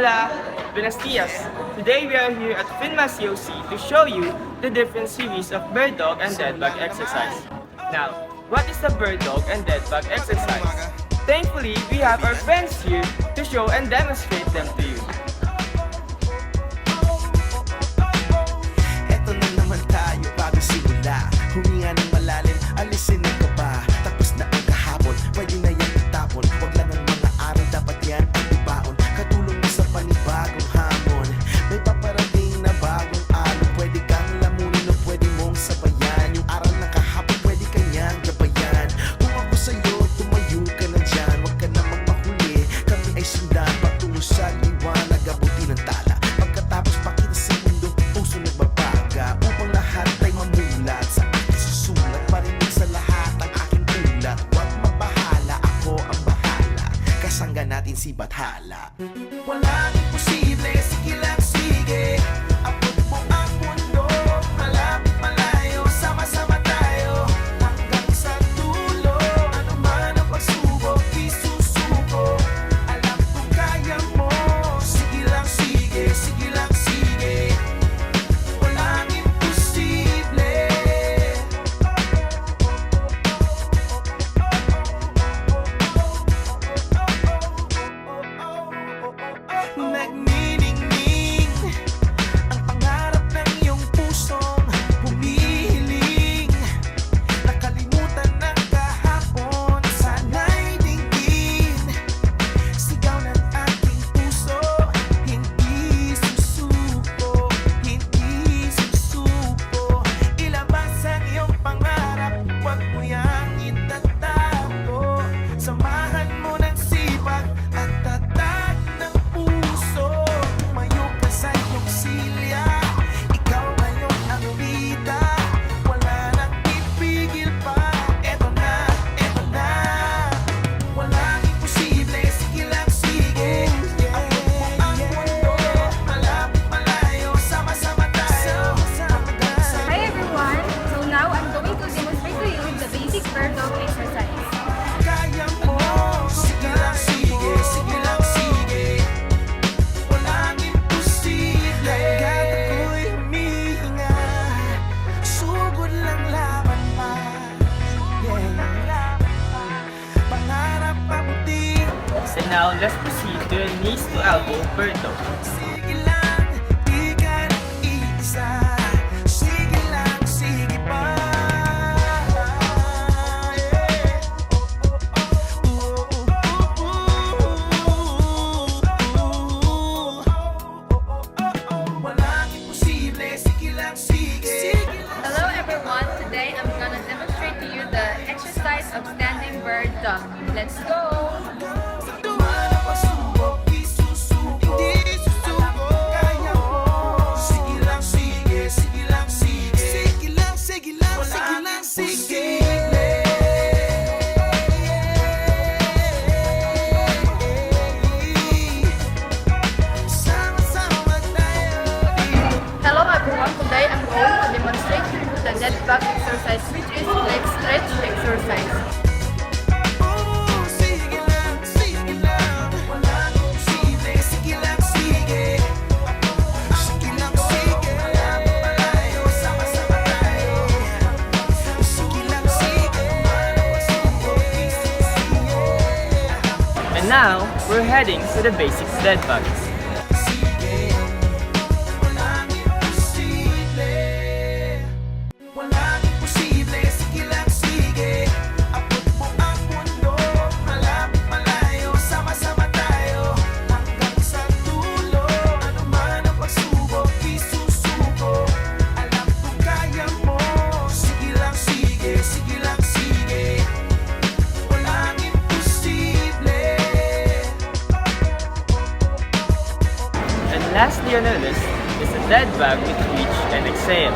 Hola! Buenos dias! Today we are here at Finmas COC to show you the different series of bird dog and dead bug exercise. Now, what is a bird dog and dead bug exercise? Thankfully, we have our friends here to show and demonstrate them to you. Eto na naman tayo bago simula. Huminga ng malalim, alisin ang kaba. Tapos na ang kahapon, pwede na yan itapon. Huwag lang ang mga araw, dapat yan ang ibaon. Katulong mo sa panibagong hamon. May paparating na bagong alon. Pwede kang lamunin o pwede mong sabayan. Yung araw na kahapon, pwede kanyang gabayan. Kung ako sa'yo, tumayo ka na dyan. Huwag ka na magmahuli, kami ay sundan. Patungo sa liwanag, abutin ang tala. Pagkatapos pakita sa mundo, puso nagbabaga. Upang lahat ay mamulat sa aking susulat. Marinig sa lahat ang aking ulat. Huwag mabahala, ako ang bahala. Kasangga natin si Bathala. Walang imposible, sige lang sige. Abot mo ang mundo, malapit malayo. Sama-sama tayo, hanggang sa dulo. Ano man ang pagsubok, isusuko. Alam kong kaya mo, sige lang sige, sige lang sige. Walang imposible. Nagniningning ang pangarap ng iyong pusong humihiling. Nakalimutan ng kahapon, sana'y dinggin. Sigaw ng aking puso, hindi susuko, hindi susuko. Ilabas ang iyong pangarap, huwag mo yang itatago. Samahan mo ng sipag at tatag ng puso. Tumayo ka sa iyong silya, ikaw ngayon ang bida. Wala nang ipigil pa, eto na, eto na. Walang imposible, sige lang sige. Abot mo ang mundo, malapit malayo. Sama-sama tayo, hanggang sa Hi everyone! So now I'm going to demonstrate to you the basic bird dog exercise. kaya mo. Sige lang sige, sige lang sige. Walang imposible. Hanggat ako'y humihinga, sugod lang laban pa. Pangarap pabuti. So now, let's proceed to a knees to elbow bird dog. Sige lang, di ka nag-iisa. Sige lang, sige pa. Walang imposible, sige lang, sige. Hello everyone! Today I'm gonna demonstrate to you the exercise of standing bird dog. Let's go! Dumaan ang pagsubok, isusuko. Hindi susuko, kaya mo. Sige lang, sige, sige lang, sige. Sige lang, sige lang, sige lang, sige. Sama-sama tayo. Hello everyone! Today I'm going to demonstrate to you the dead bug exercise, which is leg stretch exercise. Sige lang, sige lang. Walang imposible, sige lang, sige. Sige lang, sige. Malapit malayo, sama-sama tayo. Sige lang, sige. Pagsubok, isusuko. And now, we're heading to the basic dead bugs. Sige. Walang imposible. Walang imposible, sige lang, sige. Abot mo ang mundo, malapit malayo. Sama-sama tayo, hanggang sa dulo. Ano man ang pagsubok, isusuko. Alam kong kaya mo. Sige lang, sige, sige lang, sige. Walang imposible. And lastly on our list is the dead bug with reach and exhale.